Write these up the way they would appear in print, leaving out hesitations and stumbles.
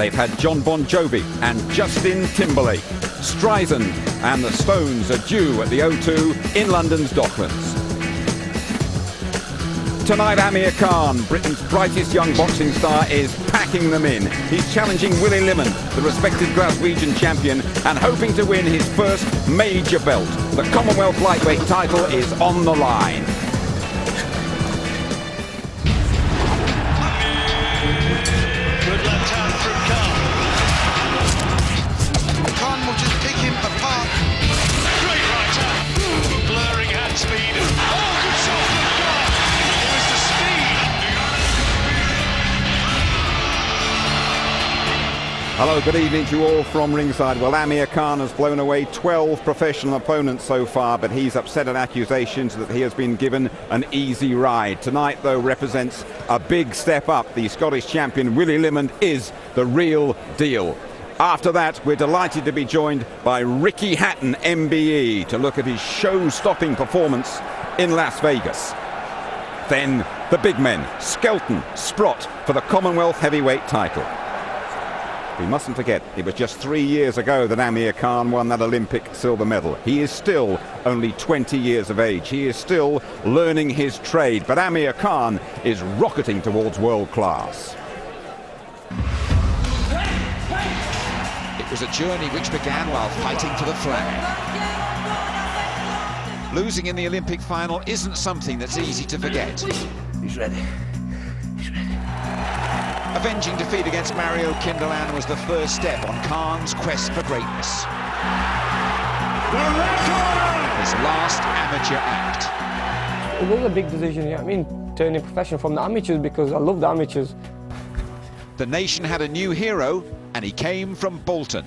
They've had John Bon Jovi and Justin Timberlake. Streisand and the Stones are due at the O2 in London's Docklands. Tonight, Amir Khan, Britain's brightest young boxing star, is packing them in. He's challenging Willie Limond, the respected Glaswegian champion, and hoping to win his first major belt. The Commonwealth lightweight title is on the line. Good left hand from Khan. Khan will just pick him apart. Great right hand. Blurring hand speed. Oh, good shot from Khan. It was the speed. Hello, good evening to you all from ringside. Well, Amir Khan has blown away 12 professional opponents so far, but he's upset at accusations that he has been given an easy ride. Tonight, though, represents a big step up. The Scottish champion, Willie Limond, is the real deal. After that, we're delighted to be joined by Ricky Hatton, MBE, to look at his show-stopping performance in Las Vegas. Then, the big men, Skelton, Sprott, for the Commonwealth heavyweight title. We mustn't forget, it was just 3 years ago that Amir Khan won that Olympic silver medal. He is still only 20 years of age. He is still learning his trade, but Amir Khan is rocketing towards world class. It was a journey which began while fighting for the flag. Losing in the Olympic final isn't something that's easy to forget. He's ready. Avenging defeat against Mario Kindelan was the first step on Khan's quest for greatness. His last amateur act. It was a big decision, yeah. I mean, turning professional from the amateurs, because I love the amateurs. The nation had a new hero, and he came from Bolton.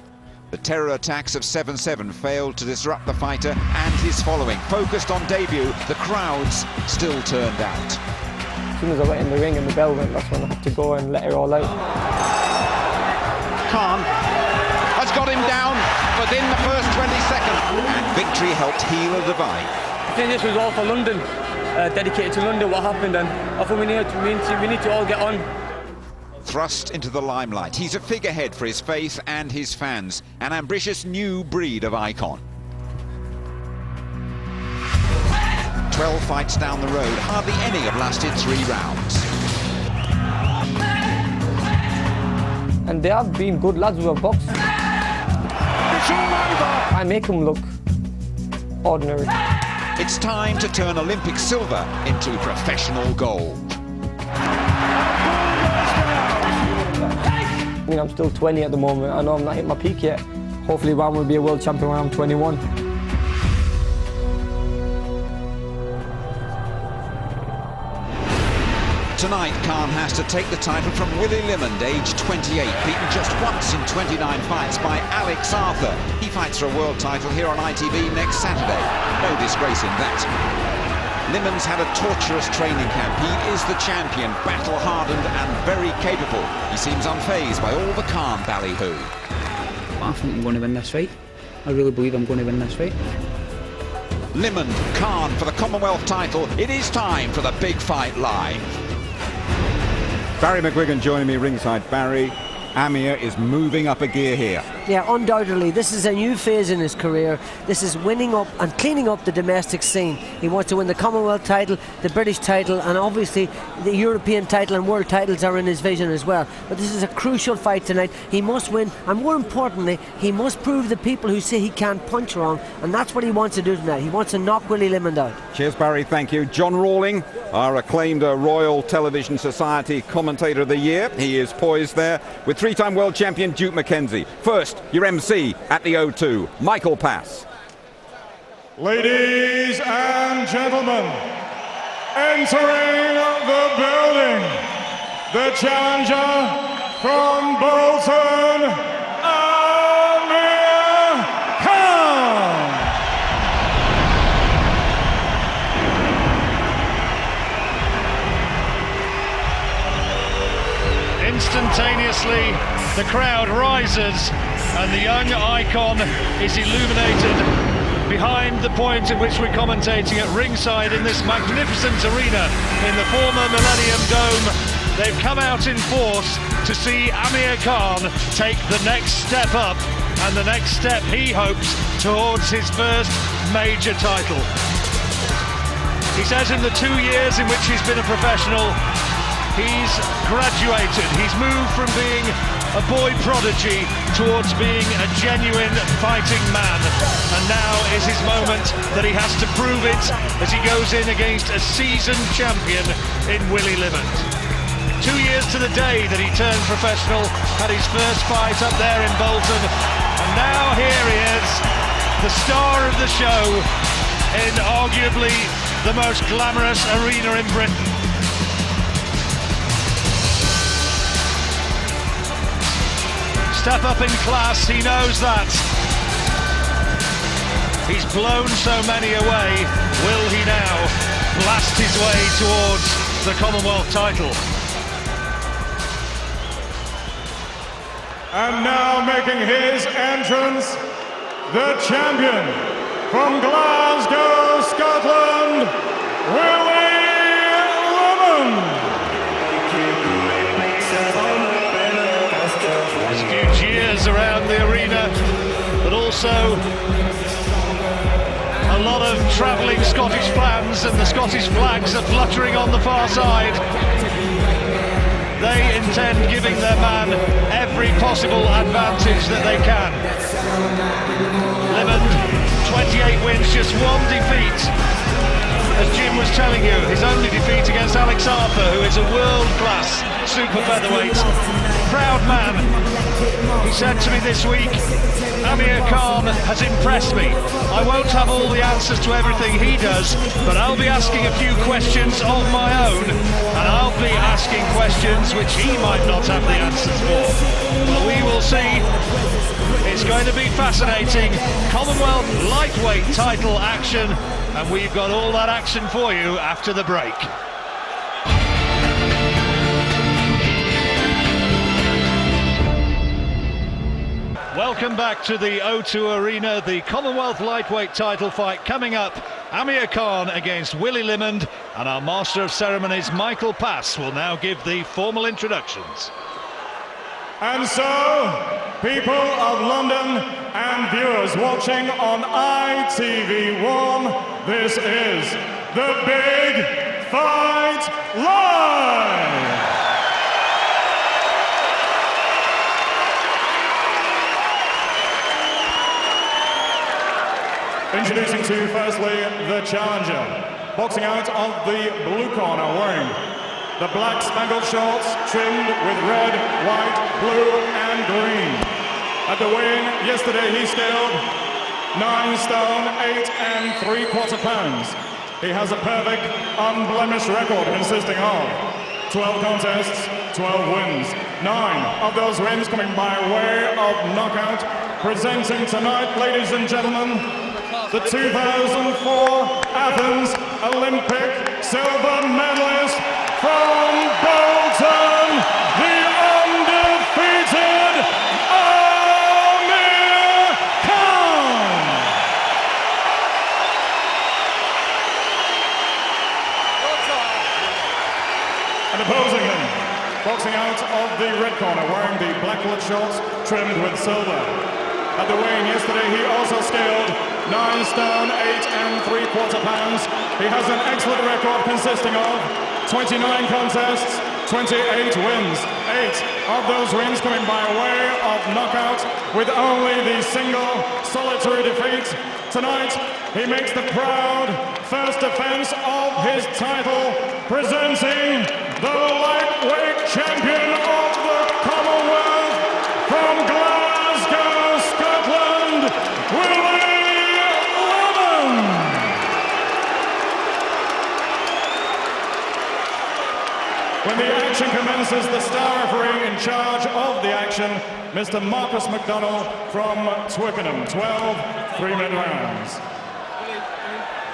The terror attacks of 7/7 failed to disrupt the fighter and his following. Focused on debut, the crowds still turned out. As soon as I went in the ring and the bell went, that's when I had to go and let it all out. Khan has got him down within the first 20 seconds. And victory helped heal a divide. I think this was all for London, dedicated to London, what happened, and I think we need to all get on. Thrust into the limelight, he's a figurehead for his faith and his fans, an ambitious new breed of icon. 12 fights down the road, hardly any have lasted 3 rounds. And they have been good lads who have boxed. It's all over! I make them look ordinary. It's time to turn Olympic silver into professional gold. I mean, I'm still 20 at the moment. I know I'm not hit my peak yet. Hopefully one will be a world champion when I'm 21. Tonight, Khan has to take the title from Willie Limond, age 28, beaten just once in 29 fights by Alex Arthur. He fights for a world title here on ITV next Saturday. No disgrace in that. Limond's had a torturous training camp. He is the champion, battle-hardened and very capable. He seems unfazed by all the Khan ballyhoo. I think I'm going to win this fight. I really believe I'm going to win this fight. Limond, Khan for the Commonwealth title. It is time for the big fight live. Barry McGuigan joining me ringside. Barry, Amir is moving up a gear here. Yeah, undoubtedly. This is a new phase in his career. This is winning up and cleaning up the domestic scene. He wants to win the Commonwealth title, the British title, and obviously the European title and world titles are in his vision as well. But this is a crucial fight tonight. He must win, and more importantly, he must prove the people who say he can't punch wrong, and that's what he wants to do tonight. He wants to knock Willie Limond out. Cheers, Barry. Thank you. John Rawling, our acclaimed Royal Television Society Commentator of the Year. He is poised there with three-time world champion Duke McKenzie. First, your MC at the O2, Michael Pass. Ladies and gentlemen, entering the building, the challenger from Bolton, Amir Khan. Instantaneously, the crowd rises and the young icon is illuminated behind the point in which we're commentating at ringside in this magnificent arena in the former Millennium Dome. They've come out in force to see Amir Khan take the next step up, and the next step he hopes towards his first major title. He says in the 2 years in which he's been a professional, he's graduated. He's moved from being a boy prodigy towards being a genuine fighting man. And now is his moment that he has to prove it as he goes in against a seasoned champion in Willie Limond. 2 years to the day that he turned professional, had his first fight up there in Bolton, and now here he is, the star of the show in arguably the most glamorous arena in Britain. Step up in class, he knows that. He's blown so many away. Will he now blast his way towards the Commonwealth title? And now making his entrance, the champion from Glasgow, Scotland, Willie Limond. There's a few cheers around the arena, but also a lot of travelling Scottish fans, and the Scottish flags are fluttering on the far side. They intend giving their man every possible advantage that they can. Limond, 28 wins, just one defeat. As Jim was telling you, his only defeat against Alex Arthur, who is a world-class super featherweight. Proud man. He said to me this week, Amir Khan has impressed me. I won't have all the answers to everything he does, but I'll be asking a few questions of my own, and I'll be asking questions which he might not have the answers for. Well, we will see. It's going to be fascinating. Commonwealth lightweight title action, and we've got all that action for you after the break. Welcome back to the O2 Arena, the Commonwealth lightweight title fight coming up. Amir Khan against Willie Limond, and our Master of Ceremonies, Michael Pass, will now give the formal introductions. And so, people of London and viewers watching on ITV1, this is the Big Fight Live! Introducing to you firstly the challenger, boxing out of the blue corner, wearing the black spangled shorts trimmed with red, white, blue and green. At the weigh-in yesterday he scaled 9 stone, 8 3/4 pounds. He has a perfect, unblemished record consisting of 12 contests, 12 wins. 9 of those wins coming by way of knockout. Presenting tonight, ladies and gentlemen, the 2004 Athens Olympic silver medalist from Bolton, the undefeated Amir Khan. And opposing him, boxing out of the red corner, wearing the black coloured shorts trimmed with silver. At the weigh-in yesterday, he also scaled 9 stone, 8 3/4 pounds. He has an excellent record consisting of 29 contests, 28 wins. 8 of those wins coming by way of knockout, with only the single solitary defeat. Tonight, he makes the proud first defense of his title, presenting the lightweight champion of the Commonwealth from Glasgow, Scotland, Willie Limond. When the action commences, the star referee in charge of the action, Mr. Marcus McDonnell from Twickenham. 12 3-minute rounds.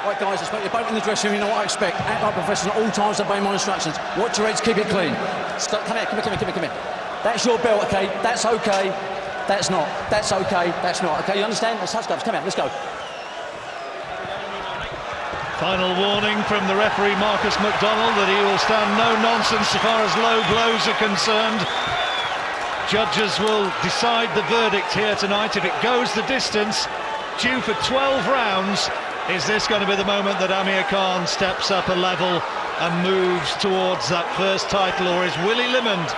Right, guys, I expect you both in the dressing room, you know what I expect. Act like professional at all times, obey my instructions. Watch your heads, keep it clean. Come here, come here. That's your belt, okay? That's okay. That's not. That's okay. That's not. Okay, you understand? Let's go. Come here, let's go. Final warning from the referee Marcus McDonald that he will stand no nonsense so far as low blows are concerned. Judges will decide the verdict here tonight. If it goes the distance, due for 12 rounds, is this going to be the moment that Amir Khan steps up a level and moves towards that first title, or is Willie Limond,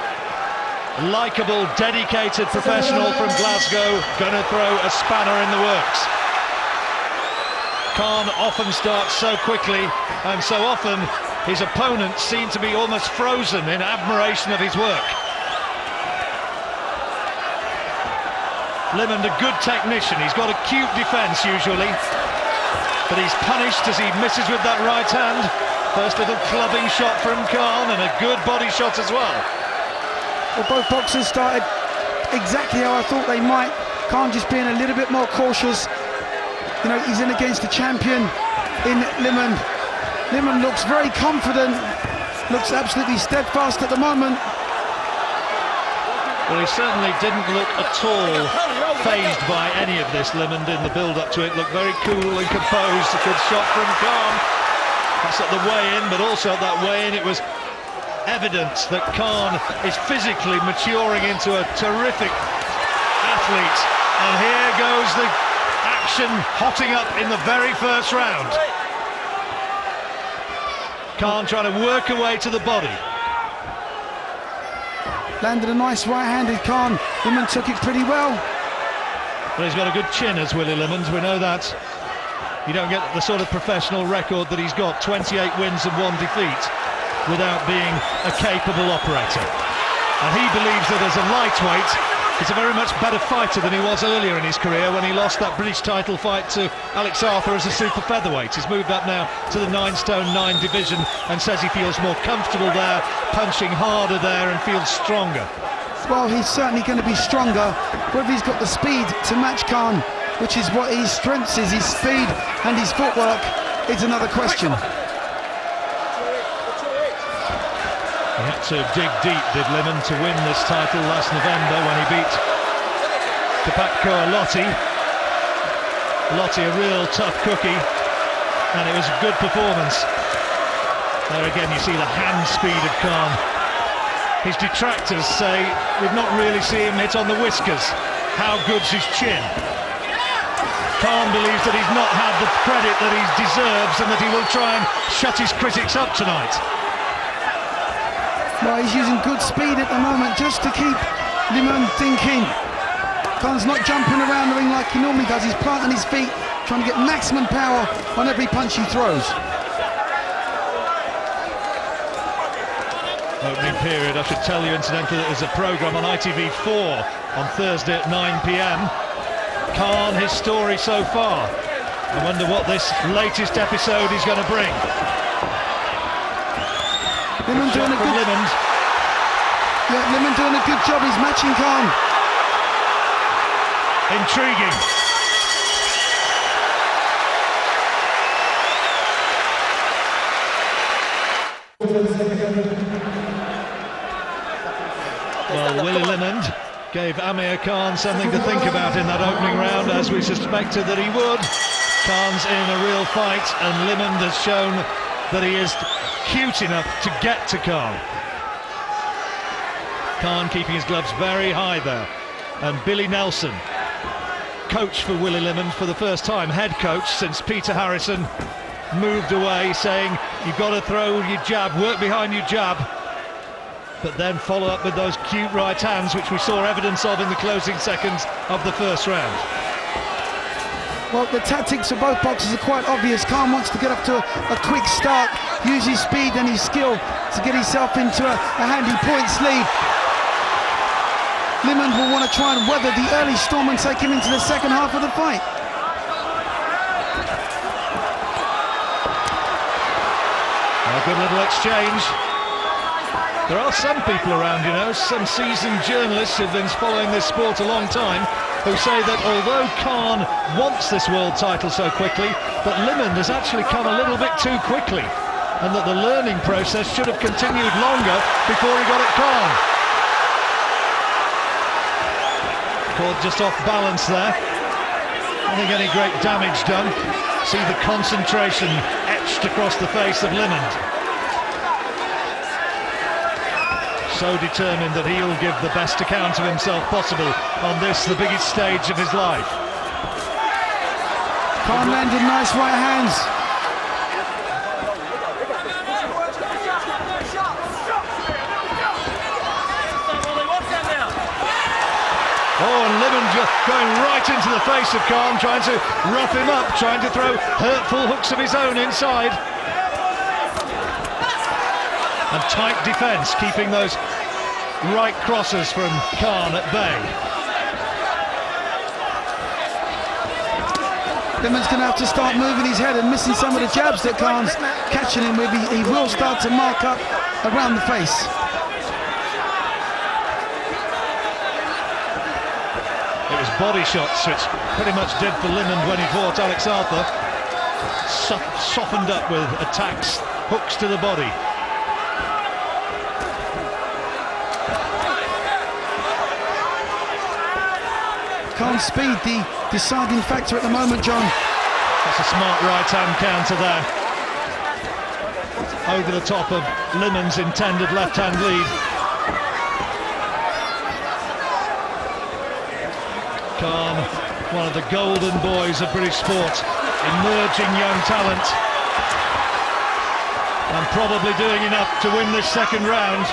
likeable, dedicated professional from Glasgow, going to throw a spanner in the works? Khan often starts so quickly, and so often his opponents seem to be almost frozen in admiration of his work. Limond, a good technician, he's got acute defence usually, but he's punished as he misses with that right hand. First little clubbing shot from Khan, and a good body shot as well. Well, both boxers started exactly how I thought they might. Khan just being a little bit more cautious. You know, he's in against the champion in Limond. Limond looks very confident, looks absolutely steadfast at the moment. Well, he certainly didn't look at all fazed by any of this, Limond, in the build-up to it. Looked very cool and composed. A good shot from Khan. That's at the weigh-in, but also at that weigh-in it was evidence that Khan is physically maturing into a terrific athlete. And here goes the action hotting up in the very first round. Khan trying to work away to the body. Landed a nice right-handed Khan. Limond took it pretty well. Well, he's got a good chin, as Willie Limond, we know that. You don't get the sort of professional record that he's got, 28 wins and 1 defeat, without being a capable operator. And he believes that as a lightweight, he's a very much better fighter than he was earlier in his career when he lost that British title fight to Alex Arthur as a super featherweight. He's moved up now to the 9 stone 9 division and says he feels more comfortable there, punching harder there and feels stronger. Well, he's certainly going to be stronger. Whether he's got the speed to match Khan, which is what his strengths is, his speed and his footwork, is another question. He had to dig deep, did Limond, to win this title last November when he beat Kapatko Lotti. Lotti, a real tough cookie, and it was a good performance. There again you see the hand speed of Khan. His detractors say we've not really seen him hit on the whiskers. How good's his chin? Khan believes that he's not had the credit that he deserves and that he will try and shut his critics up tonight. Well, he's using good speed at the moment just to keep Limond thinking. Khan's not jumping around the ring like he normally does. He's planting his feet, trying to get maximum power on every punch he throws. Opening period, I should tell you incidentally that there's a programme on ITV4 on Thursday at 9 p.m. Khan, his story so far. I wonder what this latest episode is going to bring. Limond doing a good Limond. Yeah, Limond doing a good job. He's matching Khan. Intriguing. Well, Willie Limond gave Amir Khan something to think about in that opening round, as we suspected that he would. Khan's in a real fight, and Limond has shown that he is cute enough to get to Khan. Khan keeping his gloves very high there. And Billy Nelson, coach for Willie Limond for the first time, head coach since Peter Harrison moved away, saying you've got to throw your jab, work behind your jab, but then follow up with those cute right hands, which we saw evidence of in the closing seconds of the first round. Well, the tactics for both boxers are quite obvious. Khan wants to get up to a quick start, use his speed and his skill to get himself into a handy point sleeve. Limond will want to try and weather the early storm and take him into the second half of the fight. A good little exchange. There are some people around, you know, some seasoned journalists who've been following this sport a long time, who say that although Khan wants this world title so quickly, that Limond has actually come a little bit too quickly, and that the learning process should have continued longer before he got at Khan. Caught just off balance there. I don't think any great damage done. see the concentration etched across the face of Limond. So determined that he'll give the best account of himself possible on this, the biggest stage of his life. Khan landed nice right hands. Oh, and Limond going right into the face of Khan, trying to rough him up, trying to throw hurtful hooks of his own inside. And tight defence, keeping those right crosses from Khan at bay. Limond's going to have to start moving his head and missing some of the jabs that Khan's catching him with. He will start to mark up around the face. It was body shots which pretty much did for Limond when he fought Alex Arthur. Softened up with attacks, hooks to the body. Khan's speed, the deciding factor at the moment, John. That's a smart right-hand counter there. Over the top of Limond's intended left-hand lead. Khan, one of the golden boys of British sport, emerging young talent, and probably doing enough to win this second round.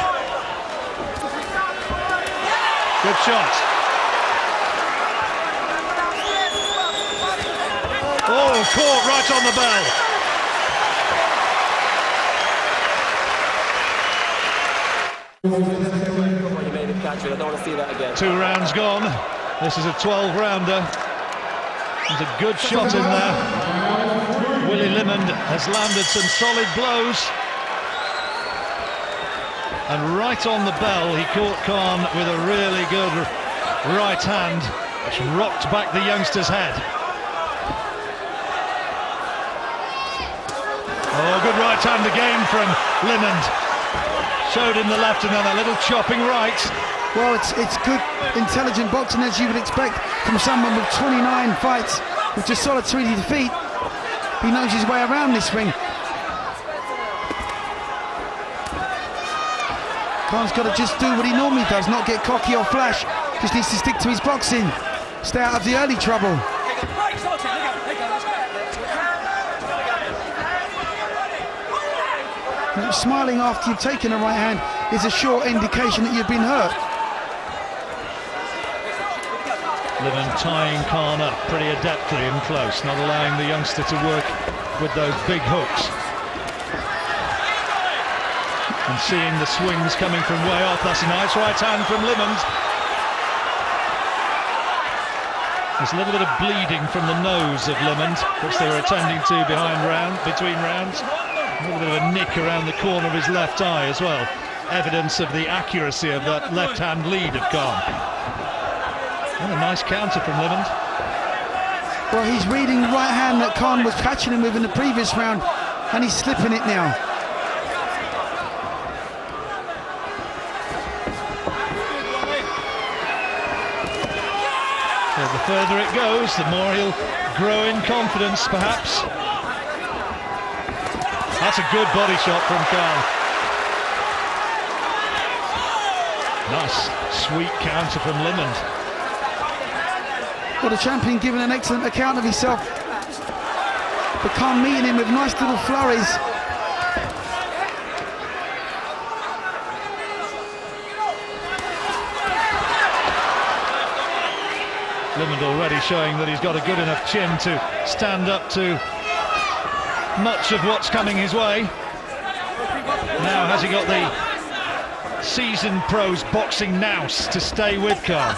Good shot. Oh, caught right on the bell. You made him catch it. I don't want to see that again. 2 rounds gone. This is a 12-rounder. There's a good shot in there. Willie Limond has landed some solid blows. And right on the bell, he caught Khan with a really good right hand, which rocked back the youngster's head. Oh, good right hand again from Limond. Showed him the left and then a little chopping right. Well, it's good, intelligent boxing, as you would expect from someone with 29 fights with just solitary defeat. He knows his way around this ring. Khan's got to just do what he normally does, not get cocky or flash. Just needs to stick to his boxing, stay out of the early trouble. Now, smiling after you've taken a right hand is a sure indication that you've been hurt. Limond tying Khan up pretty adeptly and close, not allowing the youngster to work with those big hooks. And seeing the swings coming from way off. That's a nice right hand from Limond. There's a little bit of bleeding from the nose of Limond, which they were attending to between rounds. A little bit of a nick around the corner of his left eye as well. Evidence of the accuracy of that left-hand lead of Khan. And a nice counter from Limond. Well, he's reading the right hand that Khan was catching him with in the previous round, and he's slipping it now. So the further it goes, the more he'll grow in confidence, perhaps. That's a good body shot from Khan. Nice, sweet counter from Limond. Well, the champion giving an excellent account of himself. But Khan meeting him with nice little flurries. Limond already showing that he's got a good enough chin to stand up to much of what's coming his way. Now has he got the seasoned pros boxing nous to stay with Khan?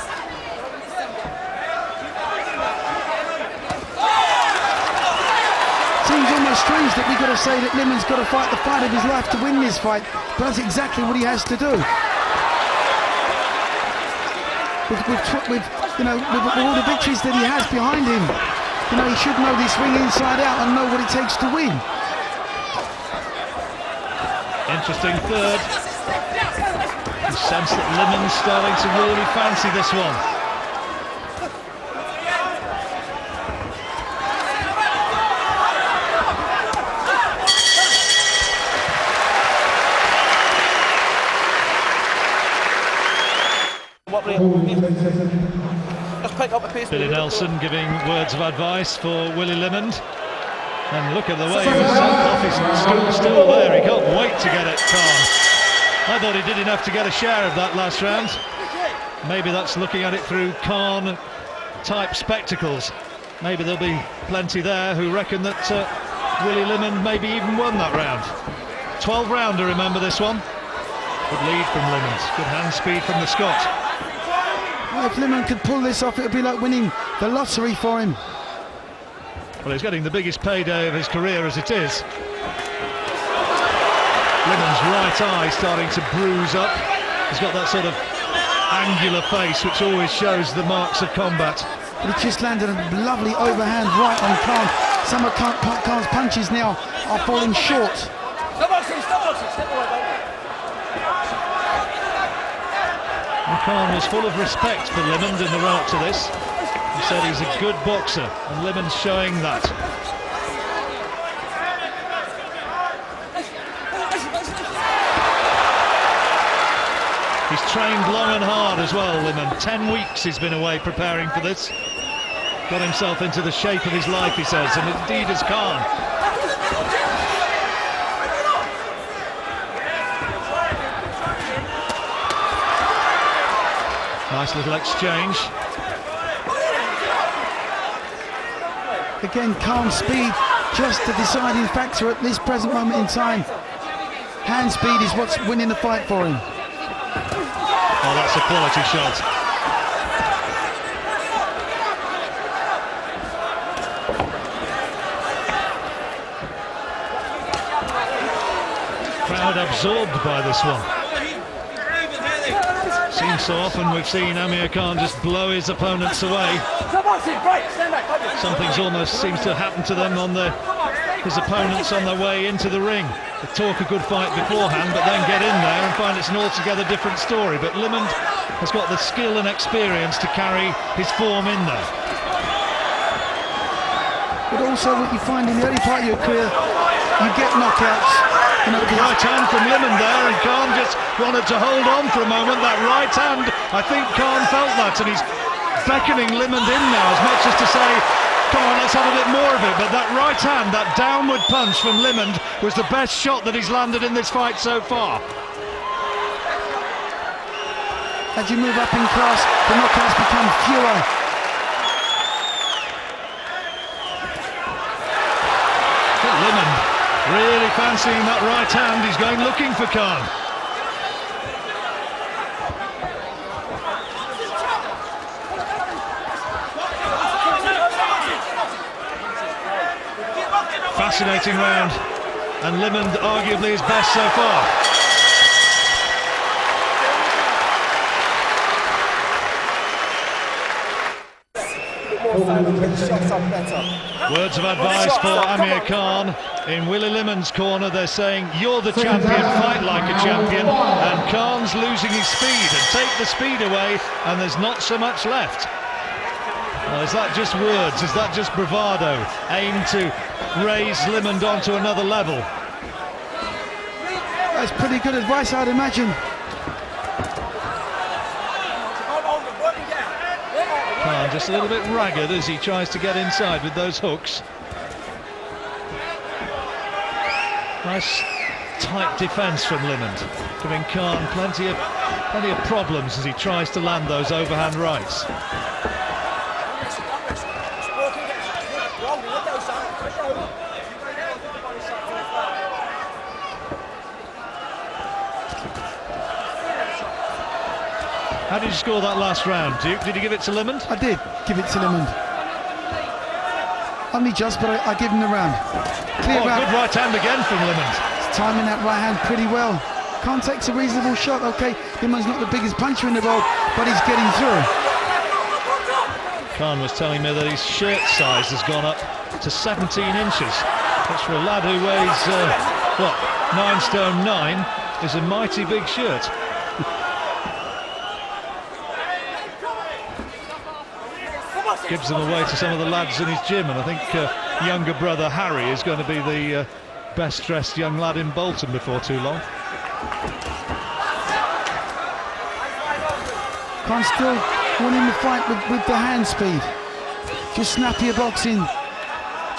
Seems almost strange that we've got to say that Limond's got to fight the fight of his life to win this fight, but that's exactly what he has to do. With all the victories that he has behind him, you know, he should know this ring inside out and know what it takes to win. Interesting third. You sense that Limond's starting to really fancy this one. Billy Nelson giving words of advice for Willie Limond. And look at the way he was sent off his stool there. He can't wait to get at Khan. I thought he did enough to get a share of that last round. Maybe that's looking at it through Khan-type spectacles. Maybe there'll be plenty there who reckon that Willie Limond maybe even won that round. 12-rounder, remember this one. Good lead from Limond. Good hand speed from the Scot. Well, if Limond could pull this off, it would be like winning the lottery for him. Well, he's getting the biggest payday of his career as it is. Limond's right eye starting to bruise up. He's got that sort of angular face which always shows the marks of combat. But he just landed a lovely overhand right on Khan. Some of Khan's punches now are falling short. Step away, Khan was full of respect for Limond in the run-up to this. He said he's a good boxer, and Limond's showing that. He's trained long and hard as well, Limond. 10 weeks he's been away preparing for this. Got himself into the shape of his life, he says, and indeed has Khan. Nice little exchange. Again, Khan's speed, just the deciding factor at this present moment in time. Hand speed is what's winning the fight for him. Oh, that's a quality shot. Crowd absorbed by this one. Seems so often we've seen Amir Khan just blow his opponents away. Something's almost seems to happen to them on his opponents on their way into the ring. They talk a good fight beforehand, but then get in there and find it's an altogether different story. But Limond has got the skill and experience to carry his form in there. But also what you find in the early part of your career, you get knockouts. You know, right hand from Limond there, and Khan just wanted to hold on for a moment. That right hand, I think Khan felt that, and he's beckoning Limond in now as much as to say, come on, let's have a bit more of it. But that right hand, that downward punch from Limond was the best shot that he's landed in this fight so far. As you move up in class, the knockouts become fewer. Limond really fancying that right hand. He's going looking for Khan. Fascinating round, and Limond arguably his best so far. Words of advice for Amir Khan. In Willie Limond's corner, they're saying, you're the champion, fight like a champion. And Khan's losing his speed, and take the speed away, and there's not so much left. Well, is that just words? Is that just bravado, aimed to raise Limond onto another level? That's pretty good advice, I'd imagine. Khan just a little bit ragged as he tries to get inside with those hooks. Nice tight defence from Limond, giving Khan plenty of problems as he tries to land those overhand rights. How did you score that last round, Duke? Did you give it to Limond? I did give it to Limond. Only just, but I give him the round. Clear round. Good right hand again from Limond. He's timing that right hand pretty well. Khan takes a reasonable shot. Okay, Limond's not the biggest puncher in the world, but he's getting through. Khan was telling me that his shirt size has gone up to 17 inches. Which for a lad who weighs, 9 stone 9, is a mighty big shirt. Gives them away to some of the lads in his gym, and I think younger brother Harry is going to be the best dressed young lad in Bolton before too long. Khan still winning the fight with the hand speed. Just snappier boxing.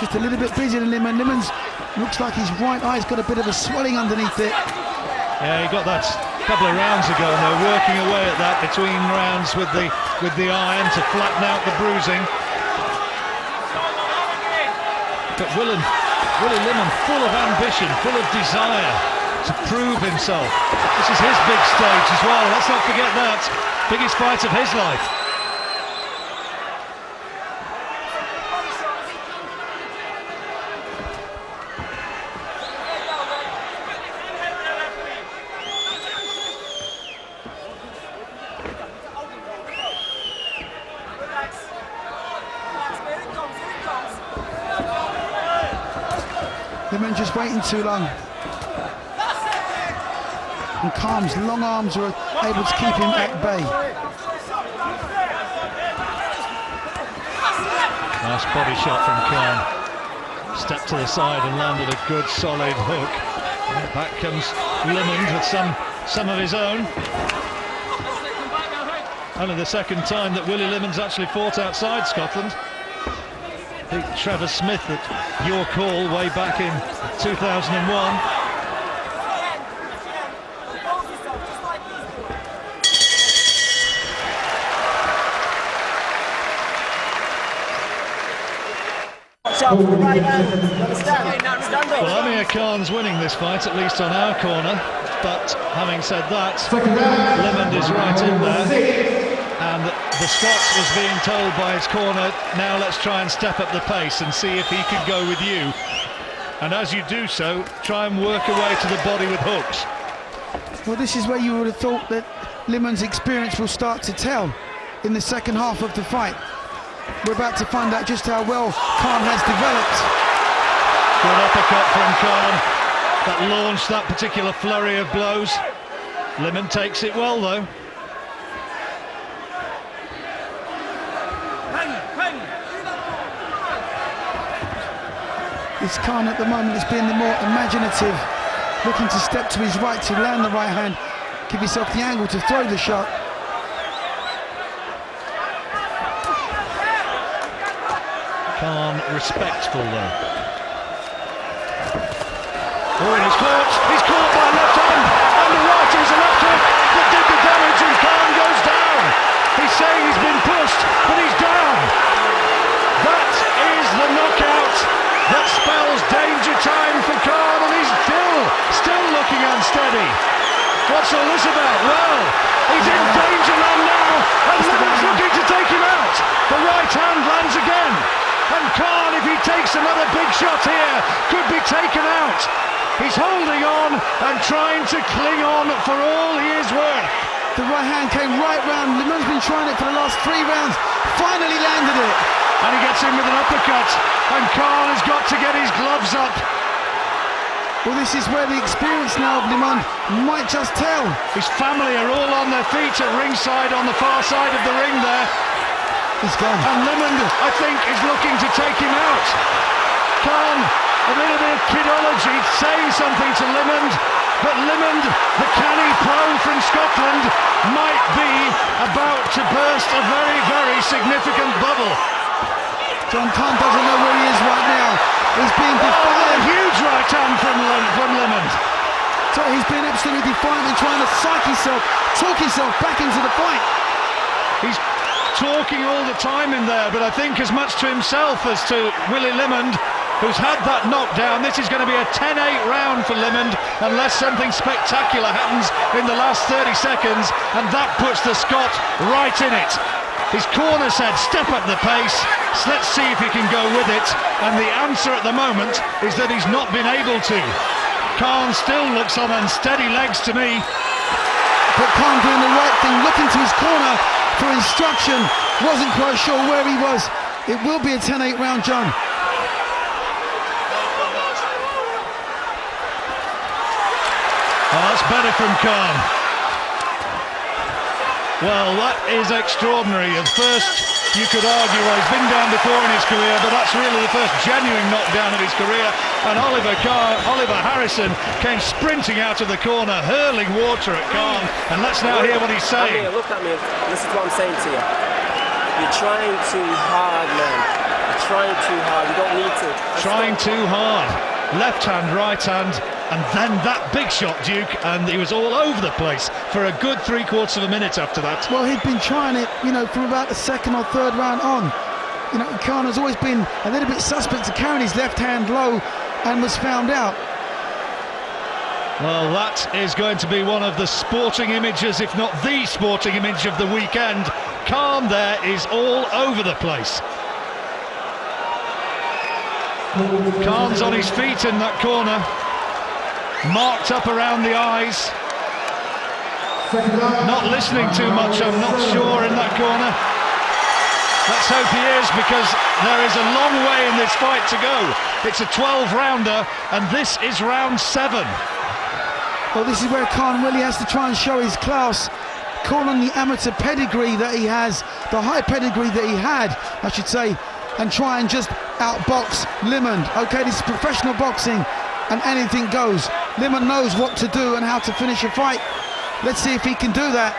Just a little bit busier than Limond. Limond's looks like his right eye's got a bit of a swelling underneath it. Yeah, he got that a couple of rounds ago, and they're working away at that between rounds with the iron to flatten out the bruising. But Willie Limond, full of ambition, full of desire to prove himself. This is his big stage as well. Let's not forget that. Biggest fight of his life. Limond just waiting too long. And Khan's long arms were able to keep him at bay. Nice body shot from Khan. Stepped to the side and landed a good solid hook. And back comes Limond with some of his own. Only the second time that Willie Limond's actually fought outside Scotland. Beat Trevor Smith at York Hall way back in 2001. Well, Amir Khan's winning this fight, at least on our corner, but having said that, Limond is right in there, and the Scots was being told by his corner, now let's try and step up the pace and see if he can go with you, and as you do so, try and work away to the body with hooks. Well, this is where you would have thought that Limond's experience will start to tell in the second half of the fight. We're about to find out just how well Khan has developed. Good uppercut from Khan that launched that particular flurry of blows. Limond takes it well though. It's Khan at the moment is being the more imaginative, looking to step to his right to land the right hand, give yourself the angle to throw the shot. Khan respectful though. Oh, and he's caught by left hand, and the right is a left hook that did the damage, and Khan goes down. He's saying he's been pushed, but he's down. That is the knockout that spells danger time for Khan, and he's still looking unsteady. What's all this about? Well, he's in danger land now, and Limond's looking to take him out. The right hand lands again. And Khan, if he takes another big shot here, could be taken out. He's holding on and trying to cling on for all he is worth. The right hand came right round. Limond's been trying it for the last 3 rounds. Finally landed it. And he gets in with an uppercut. And Khan has got to get his gloves up. Well, this is where the experience now of Limond might just tell. His family are all on their feet at ringside on the far side of the ring there. He's gone. And Limond, I think, is looking to take him out. Khan, a little bit of kidology, saying something to Limond, but Limond, the canny pro from Scotland, might be about to burst a very, very significant bubble. John Khan doesn't know where he is right now. He's being defiant. A huge right hand from Limond. So he's been absolutely defiant and trying to psych himself, talk himself back into the fight. He's talking all the time in there, but I think as much to himself as to Willie Limond, who's had that knockdown. This is going to be a 10-8 round for Limond unless something spectacular happens in the last 30 seconds, and that puts the Scot right in it. His corner said step up the pace, so let's see if he can go with it, and the answer at the moment is that he's not been able to. Khan still looks on unsteady legs to me. But Khan doing the right thing, looking to his corner for instruction, wasn't quite sure where he was. It will be a 10-8 round, John. Oh, that's better from Khan. Well, that is extraordinary. At first, you could argue, well, he's been down before in his career, but that's really the first genuine knockdown of his career. and Oliver Harrison came sprinting out of the corner, hurling water at Khan. And let's now hear what he's saying. Amir, look at me. Listen to what I'm saying to you. You're trying too hard, man. You're trying too hard. You don't need to. Trying too hard. Left hand, right hand, and then that big shot, Duke, and he was all over the place for a good 3/4 of a minute after that. Well, he'd been trying it, you know, from about the second or third round on. You know, Khan has always been a little bit suspect to carrying his left hand low, and was found out. Well, that is going to be one of the sporting images, if not the sporting image of the weekend. Khan there is all over the place. Khan's on his feet in that corner, marked up around the eyes. Not listening too much, I'm not sure, in that corner. Let's hope he is, because there is a long way in this fight to go. It's a 12-rounder, and this is round 7. Well, this is where Khan really has to try and show his class, call on the amateur pedigree that he has, the high pedigree that he had, I should say, and try and just outbox Limond. Okay, this is professional boxing, and anything goes. Limond knows what to do and how to finish a fight. Let's see if he can do that.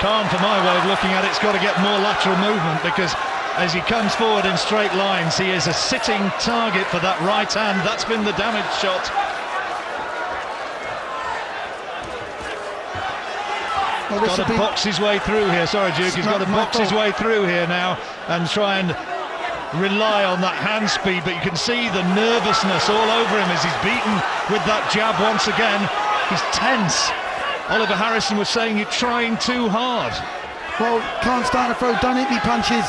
Khan, for my way of looking at it, has got to get more lateral movement, because as he comes forward in straight lines, he is a sitting target for that right hand. That's been the damage shot. Well, He's got to box his way through here. Sorry, Duke. He's got to box his way through here now and try and rely on that hand speed, but you can see the nervousness all over him as he's beaten with that jab once again. He's tense. Oliver Harrison was saying you're trying too hard. Well, Khan's starting to throw don't hit me punches.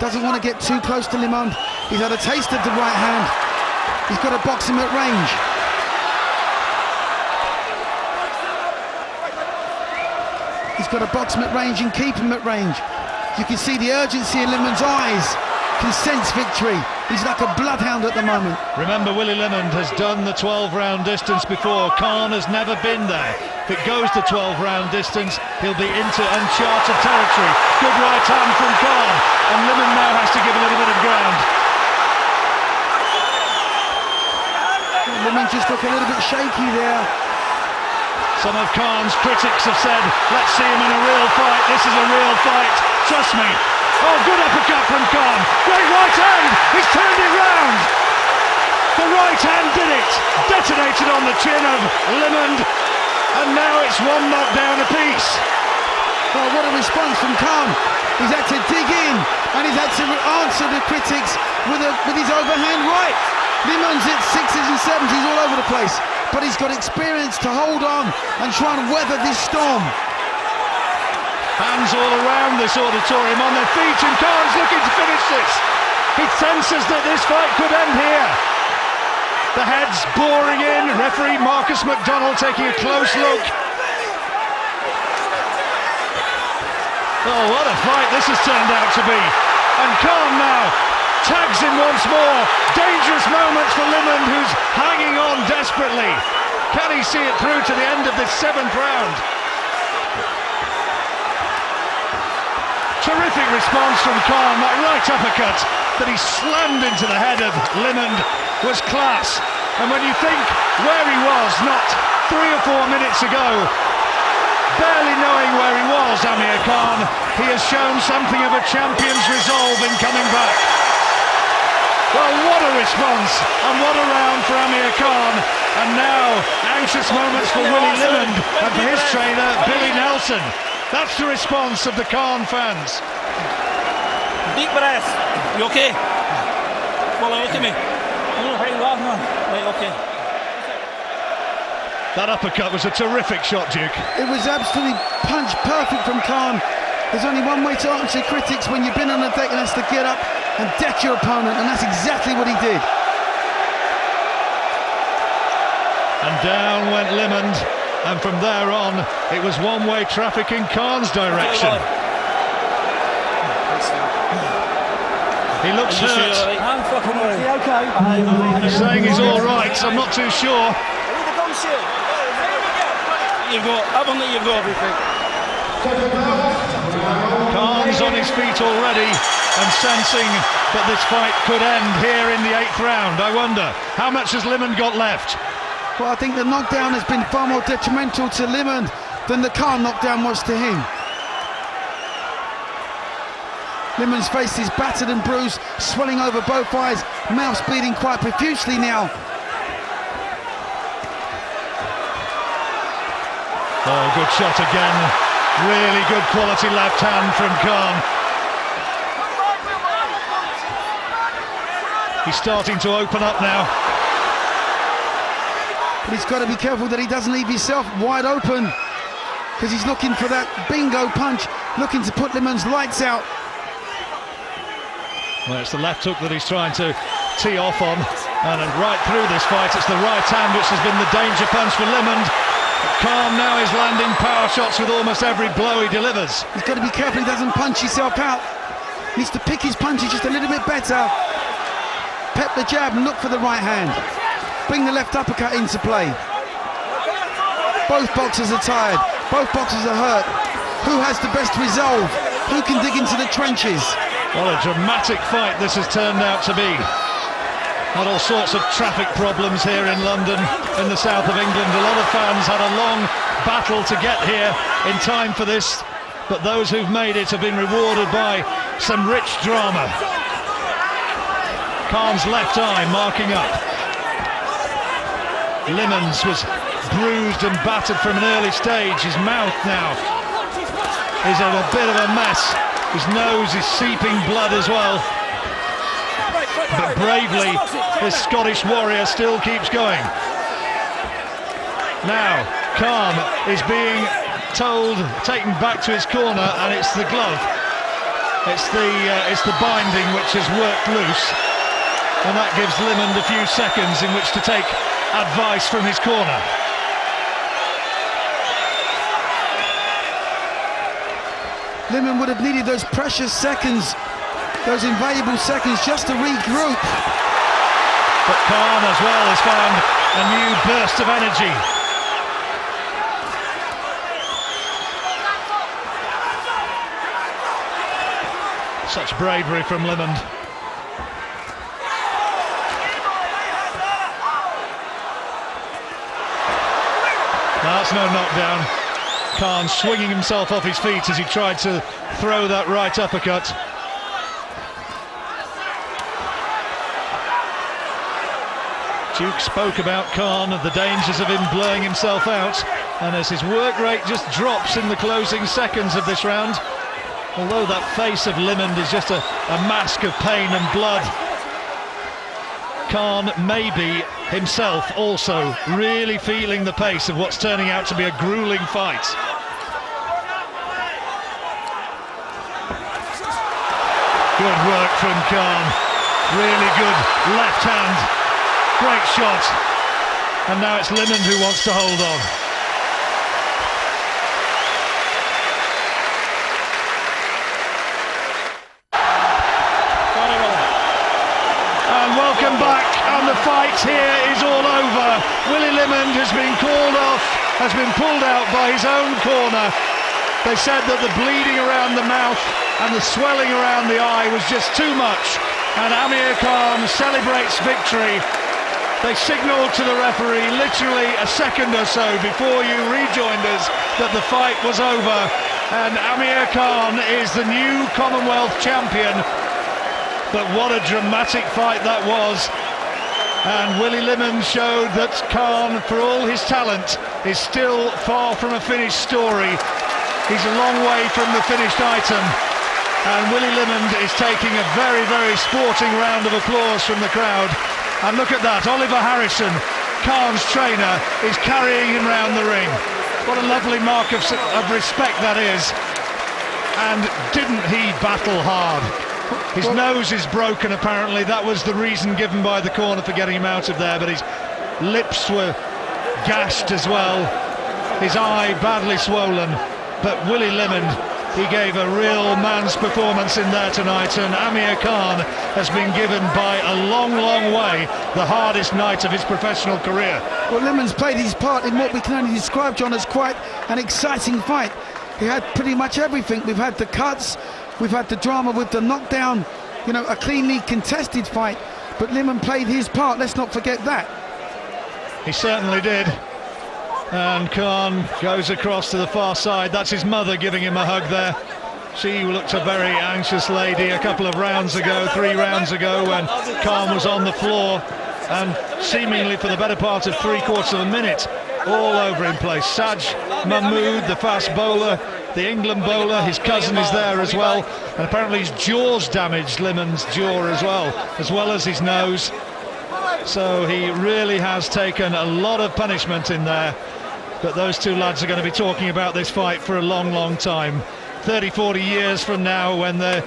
Doesn't want to get too close to Limond. He's had a taste of the right hand. He's got to box him at range. He's got to box him at range and keep him at range. You can see the urgency in Limond's eyes. Can sense victory. He's like a bloodhound at the moment. Remember, Willie Limond has done the 12-round distance before. Khan has never been there. If it goes the 12-round distance, he'll be into uncharted territory. Good right hand from Khan, and Limond now has to give a little bit of ground. Limond just look a little bit shaky there. Some of Khan's critics have said, let's see him in a real fight. This is a real fight. Trust me. Oh, good uppercut from Khan. Great right hand. He's turned it round. The right hand did it. Detonated on the chin of Limond. And now it's one knockdown apiece. Well, what a response from Khan. He's had to dig in, and he's had to answer the critics with his overhand right. Limond's at 6s and 7s. He's all over the place. But he's got experience to hold on and try and weather this storm. Hands all around this auditorium on their feet, and Khan's looking to finish this. He senses that this fight could end here. The head's boring in. Referee Marcus McDonald taking a close look. Oh, what a fight this has turned out to be. And Khan now tags him once more. Dangerous moments for Limond, who's hanging on desperately. Can he see it through to the end of this 7th round? Terrific response from Khan. That right uppercut that he slammed into the head of Limond was class. And when you think where he was not 3 or 4 minutes ago, barely knowing where he was, Amir Khan, he has shown something of a champion's resolve in coming back. Well, what a response, and what a round for Amir Khan. And now, anxious moments for Willie Limond and for his trainer, Billy Nelson. That's the response of the Khan fans. Deep breath. You okay? Well, look at me. I'm not hanging off, man. Right, okay. That uppercut was a terrific shot, Duke. It was absolutely punch perfect from Khan. There's only one way to answer critics when you've been on the deck, and that's to get up and deck your opponent, and that's exactly what he did. And down went Limond, and from there on, it was one-way traffic in Khan's direction. He looks hurt. I'm fucking worried. Okay? He's saying he's all right, so I'm not too sure. You've got, I don't think you've got everything. Khan's on his feet already. and sensing that this fight could end here in the 8th round. I wonder, how much has Limond got left? Well, I think the knockdown has been far more detrimental to Limond than the Khan knockdown was to him. Limond's face is battered and bruised, swelling over both eyes, mouth's bleeding quite profusely now. Oh, good shot again. Really good quality left hand from Khan. He's starting to open up now. But he's got to be careful that he doesn't leave himself wide open, because he's looking for that bingo punch, looking to put Limond's lights out. Well, it's the left hook that he's trying to tee off on, and right through this fight it's the right hand which has been the danger punch for Limond. Khan now is landing power shots with almost every blow he delivers. He's got to be careful he doesn't punch himself out. He needs to pick his punches just a little bit better. Pep the jab and look for the right hand. Bring the left uppercut into play. Both boxers are tired. Both boxers are hurt. Who has the best resolve? Who can dig into the trenches? What a dramatic fight this has turned out to be. Had all sorts of traffic problems here in London, in the south of England. A lot of fans had a long battle to get here in time for this, but those who've made it have been rewarded by some rich drama. Khan's left eye marking up. Limond's was bruised and battered from an early stage. His mouth now is in a bit of a mess. His nose is seeping blood as well. But bravely, this Scottish warrior still keeps going. Now, Khan is being told, taken back to his corner, and it's the glove. It's the binding which has worked loose, and that gives Limond a few seconds in which to take advice from his corner. Limond would have needed those precious seconds, those invaluable seconds, just to regroup. But Khan as well has found a new burst of energy. Such bravery from Limond. That's no knockdown. Khan swinging himself off his feet as he tried to throw that right uppercut. Duke spoke about Khan, the dangers of him blowing himself out, and as his work rate just drops in the closing seconds of this round, although that face of Limond is just a mask of pain and blood, Khan may be himself also really feeling the pace of what's turning out to be a grueling fight. Good work from Khan, really good left hand. Great shot, and now it's Limond who wants to hold on. And welcome back, and the fight here is all over. Willie Limond has been called off, has been pulled out by his own corner. They said that the bleeding around the mouth and the swelling around the eye was just too much, and Amir Khan celebrates victory. They signalled to the referee literally a second or so before you rejoined us that the fight was over, and Amir Khan is the new Commonwealth champion. But what a dramatic fight that was, and Willie Limond showed that Khan, for all his talent, is still far from a finished story. He's a long way from the finished item, and Willie Limond is taking a very, very sporting round of applause from the crowd. And look at that, Oliver Harrison, Khan's trainer, is carrying him round the ring. What a lovely mark of respect that is. And didn't he battle hard? His nose is broken apparently. That was the reason given by the corner for getting him out of there, but his lips were gashed as well. His eye badly swollen. But Willie Limond, he gave a real man's performance in there tonight, and Amir Khan has been given by a long, long way the hardest night of his professional career. Well, Limond's played his part in what we can only describe, John, as quite an exciting fight. He had pretty much everything. We've had the cuts, We've had the drama with the knockdown, you know, a cleanly contested fight, but Limond played his part. Let's not forget that. He certainly did. And Khan goes across to the far side. That's his mother giving him a hug there. She looked a very anxious lady a couple of rounds ago, 3 rounds ago, when Khan was on the floor and seemingly for the better part of 3/4 of a minute all over in place. Saj Mahmood, the fast bowler, the England bowler, his cousin is there as well, and apparently his jaw's damaged, Limond's jaw as well as his nose. So he really has taken a lot of punishment in there, but those two lads are going to be talking about this fight for a long time. 30-40 years from now, when they're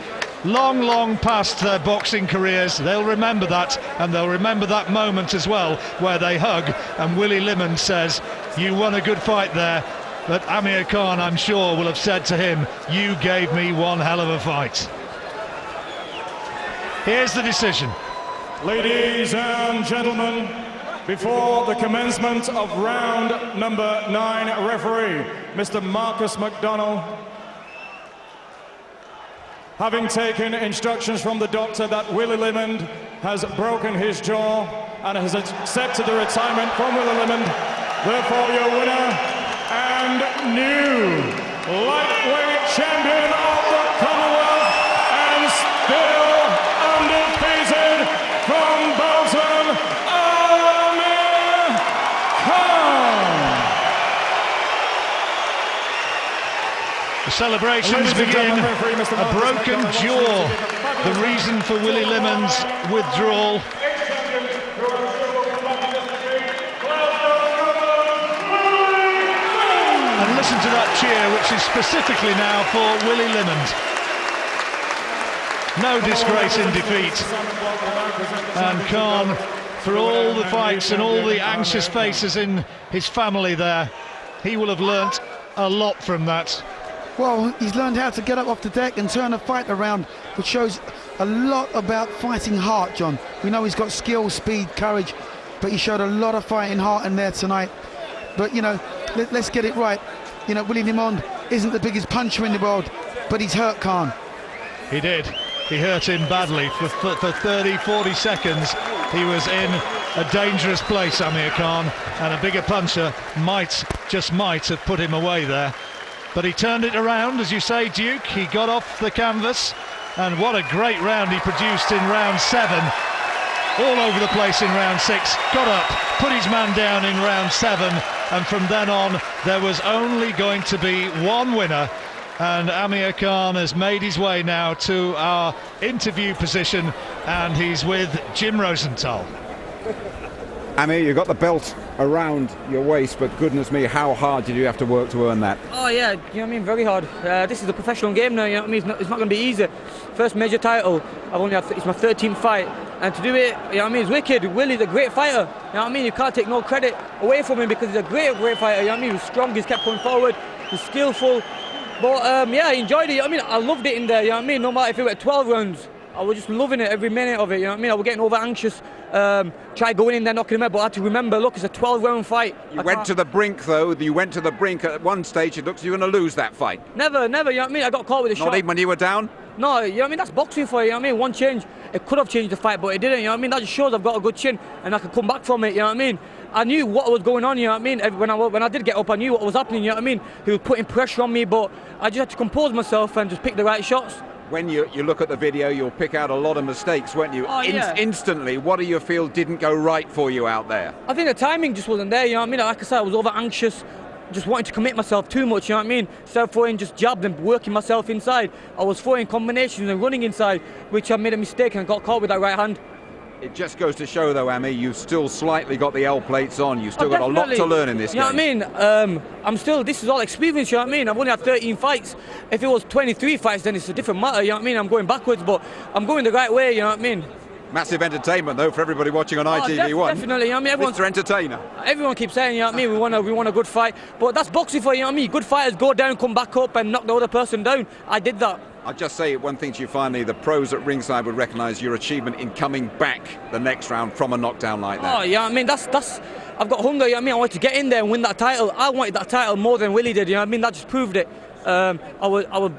long past their boxing careers, they'll remember that, and they'll remember that moment as well where they hug and Willie Limond says, "You won a good fight there," but Amir Khan, I'm sure, will have said to him, "You gave me one hell of a fight." Here's the decision. Ladies and gentlemen, before the commencement of round number 9, referee Mr. Marcus McDonnell, having taken instructions from the doctor that Willie Limond has broken his jaw and has accepted the retirement from Willie Limond, therefore your winner and new lightweight champion of the Commonwealth and still undefeated from Bolton, Amir Khan. The celebrations begin. A broken jaw, the reason for Willie Limond's withdrawal. And listen to that cheer, which is specifically now for Willie Limond. No disgrace in defeat. And Khan, for all the fights and all the anxious faces in his family there, he will have learnt a lot from that. Well, he's learned how to get up off the deck and turn a fight around, which shows a lot about fighting heart, John. We know he's got skill, speed, courage, but he showed a lot of fighting heart in there tonight. But, you know, let's get it right. You know, Willie Limond isn't the biggest puncher in the world, but he's hurt Khan. He did. He hurt him badly. For 30, 40 seconds, he was in a dangerous place, Amir Khan, and a bigger puncher just might have put him away there. But he turned it around, as you say, Duke. He got off the canvas, and what a great round he produced in round 7. All over the place in round 6, got up, put his man down in round 7, and from then on there was only going to be one winner, and Amir Khan has made his way now to our interview position, and he's with Jim Rosenthal. Amir, you got the belt around your waist, but goodness me, how hard did you have to work to earn that? Oh yeah, you know what I mean, very hard. This is a professional game now, you know what I mean, it's not going to be easy. First major title, it's my 13th fight, and to do it, you know what I mean, it's wicked. Willie's a great fighter, you know what I mean, you can't take no credit away from him because he's a great fighter, you know what I mean, he's strong, he's kept going forward, he's skillful, but yeah, I enjoyed it, you know what I mean, I loved it in there, you know what I mean, no matter if it went 12 rounds. I was just loving it, every minute of it, you know what I mean? I was getting over anxious, try going in there, knocking him out, but I had to remember, look, it's a 12-round fight. You went to the brink, though. You went to the brink at one stage. It looks you were going to lose that fight. Never, you know what I mean? I got caught with a shot. Not even when you were down? No, you know what I mean? That's boxing for you, you know what I mean? One change, it could have changed the fight, but it didn't, you know what I mean? That just shows I've got a good chin and I can come back from it, you know what I mean? I knew what was going on, you know what I mean? When I did get up, I knew what was happening, you know what I mean? He was putting pressure on me, but I just had to compose myself and just pick the right shots. When you look at the video, you'll pick out a lot of mistakes, won't you? Oh, yeah. Instantly, what do you feel didn't go right for you out there? I think the timing just wasn't there, you know what I mean? Like I said, I was over anxious, just wanting to commit myself too much, you know what I mean? Instead of throwing just jabs and working myself inside, I was throwing combinations and running inside, which I made a mistake and got caught with that right hand. It just goes to show, though, Amir, you've still slightly got the L plates on. You've still got a lot to learn in this game. You know what I mean? This is all experience, you know what I mean? I've only had 13 fights. If it was 23 fights, then it's a different matter, you know what I mean? I'm going backwards, but I'm going the right way, you know what I mean? Massive entertainment, though, for everybody watching on ITV1. Definitely, you know what I mean? Mr. Entertainer. Everyone keeps saying, you know what I mean, we want a good fight. But that's boxing for you, know what I mean? Good fighters go down, come back up and knock the other person down. I did that. I'll just say one thing to you finally, the pros at ringside would recognise your achievement in coming back the next round from a knockdown like that. Oh, yeah, I mean, that's I've got hunger, you know what I mean? I wanted to get in there and win that title. I wanted that title more than Willie did, you know what I mean? That just proved it. I was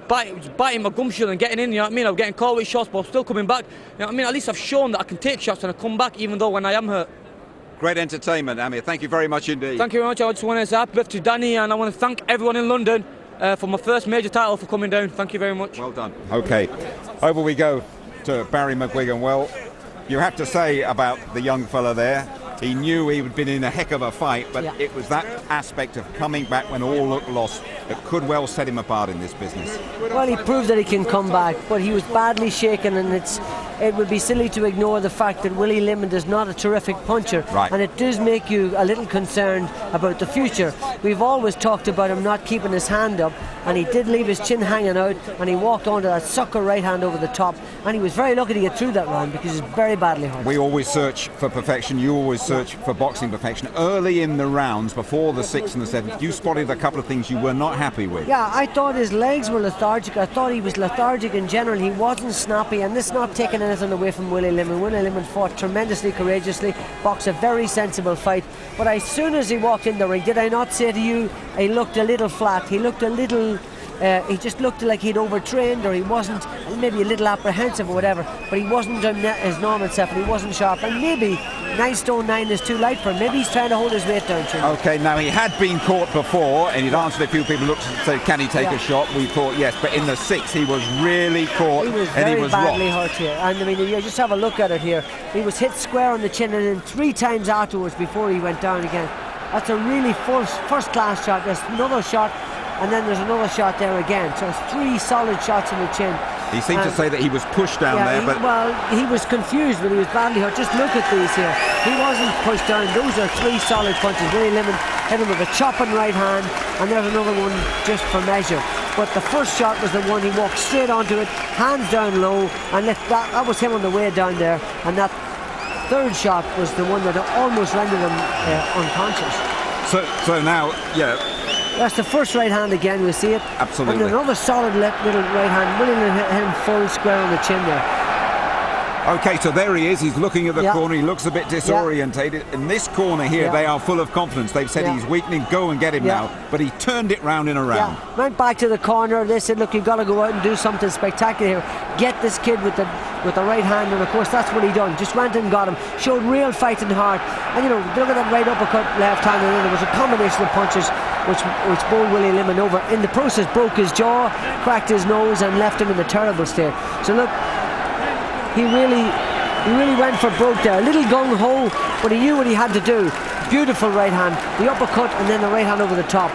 biting my gum shield and getting in, you know what I mean? I was getting caught with shots, but I'm still coming back. You know what I mean? At least I've shown that I can take shots and I come back even though when I am hurt. Great entertainment, Amir. Thank you very much indeed. Thank you very much. I just want to say happy birthday to Danny, and I want to thank everyone in London for my first major title for coming down. Thank you very much. Well done. Okay, over we go to Barry McGuigan. Well, you have to say about the young fella there, he knew he had been in a heck of a fight, but it was that aspect of coming back when all looked lost that could well set him apart in this business. Well, he proved that he can come back, but he was badly shaken, and it would be silly to ignore the fact that Willie Limond is not a terrific puncher, and it does make you a little concerned about the future. We've always talked about him not keeping his hand up, and he did leave his chin hanging out, and he walked onto that sucker right hand over the top, and he was very lucky to get through that round because he's very badly hurt. We always search for perfection. You always search for boxing perfection. Early in the rounds, before the 6th and the 7th, you spotted a couple of things you were not happy with. Yeah, I thought his legs were lethargic. I thought he was lethargic in general. He wasn't snappy, and this is not taking anything away from Willie Limond. Willie Limond fought tremendously courageously, boxed a very sensible fight. But as soon as he walked in the ring, did I not say to you, he looked a little flat. He looked a little... he just looked like he'd overtrained, or he wasn't, maybe a little apprehensive or whatever, but he wasn't his normal self, and he wasn't sharp, and maybe 9 stone 9 is too light for him. Maybe he's trying to hold his weight down too much. Okay, now he had been caught before, and he'd answered a few people looked and said, can he take a shot? We thought yes, but in the 6th he was really caught, he was and he was badly rocked. hurt here. And I mean, you just have a look at it here. He was hit square on the chin, and then 3 times afterwards before he went down again. That's a really first class shot. There's another shot, and then there's another shot there again. So it's 3 solid shots in the chin. He seemed to say that he was pushed down there, but... Well, he was confused, but he was badly hurt. Just look at these here. He wasn't pushed down. Those are 3 solid punches. Willie Limond hit him with a chopping right hand, and there's another one just for measure. But the first shot was the one he walked straight onto it, hands down low, and that was him on the way down there. And that 3rd shot was the one that almost rendered him unconscious. So now, that's the first right hand again, we see it. Absolutely. And another solid little right hand. Willie hit him full square on the chin there. Okay, so there he is. He's looking at the corner. He looks a bit disorientated. In this corner here, they are full of confidence. They've said he's weakening. Go and get him now. But he turned it round in a round. Went back to the corner. They said, look, you've got to go out and do something spectacular here. Get this kid with the right hand. And of course, that's what he done. Just went and got him. Showed real fighting heart. And you know, look at that right uppercut, left hand. And then there was a combination of punches which bowled Willie Limond over. In the process, broke his jaw, cracked his nose, and left him in a terrible state. So look, he really went for broke there. A little gung-ho, but he knew what he had to do. Beautiful right hand, the uppercut, and then the right hand over the top.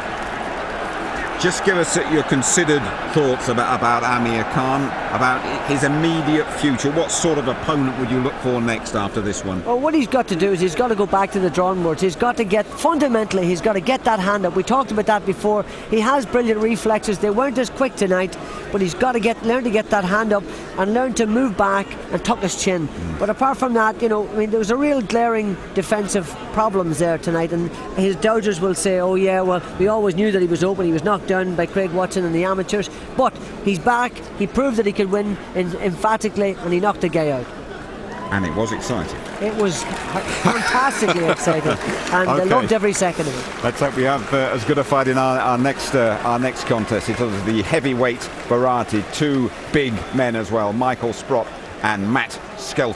Just give us your considered thoughts about Amir Khan, about his immediate future. What sort of opponent would you look for next after this one? Well, what he's got to do is he's got to go back to the drawing boards. He's got to fundamentally, he's got to get that hand up. We talked about that before. He has brilliant reflexes. They weren't as quick tonight, but he's got to learn to get that hand up and learn to move back and tuck his chin. But apart from that, you know, I mean, there was a real glaring defensive problems there tonight, and his doubters will say, oh yeah, well, we always knew that he was open. He was knocked down by Craig Watson and the amateurs, but he's back. He proved that he could win emphatically, and he knocked the guy out. And it was exciting. It was fantastically exciting, and I loved every second of it. Let's hope we have as good a fight in our next contest. It's the heavyweight variety. 2 big men as well, Michael Sprott and Matt Skelton.